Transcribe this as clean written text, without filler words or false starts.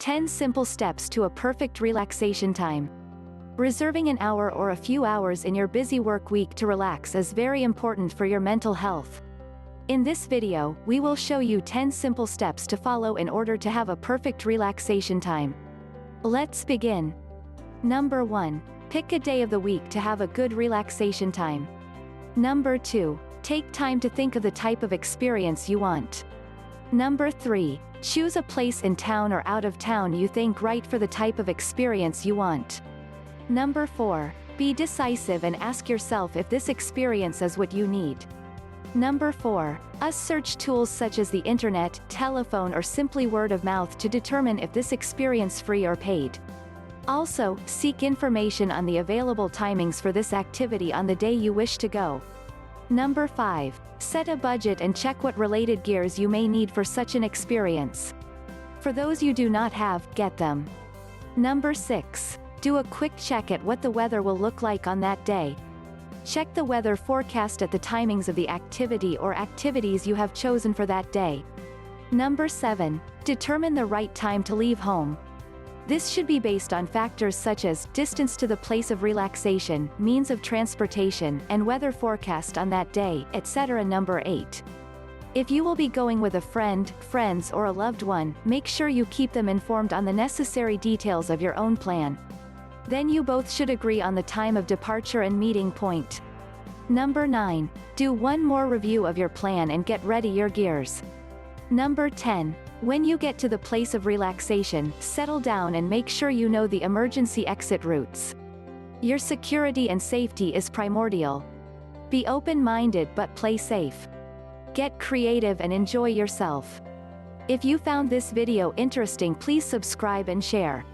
10 simple steps to a perfect relaxation time. Reserving an hour or a few hours in your busy work week to relax is very important for your mental health. In this video, we will show you 10 simple steps to follow in order to have a perfect relaxation time. Let's begin. Number 1. Pick a day of the week to have a good relaxation time. Number 2. Take time to think of the type of experience you want. Number 3. Choose a place in town or out of town you think right for the type of experience you want. Number 4. Be decisive and ask yourself if this experience is what you need. Number 4. Search tools such as the internet, telephone or simply word of mouth to determine if this experience free or paid. Also, seek information on the available timings for this activity on the day you wish to go. Number 5. Set a budget and check what related gears you may need for such an experience. For those you do not have, get them. Number 6. Do a quick check at what the weather will look like on that day. Check the weather forecast at the timings of the activity or activities you have chosen for that day. Number 7. Determine the right time to leave home. This should be based on factors such as distance to the place of relaxation, means of transportation, and weather forecast on that day, etc. Number 8. If you will be going with a friend, friends or a loved one, make sure you keep them informed on the necessary details of your own plan. Then you both should agree on the time of departure and meeting point. Number 9. Do one more review of your plan and get ready your gears. Number 10. When you get to the place of relaxation, settle down and make sure you know the emergency exit routes. Your security and safety is primordial. Be open-minded but play safe. Get creative and enjoy yourself. If you found this video interesting, please subscribe and share.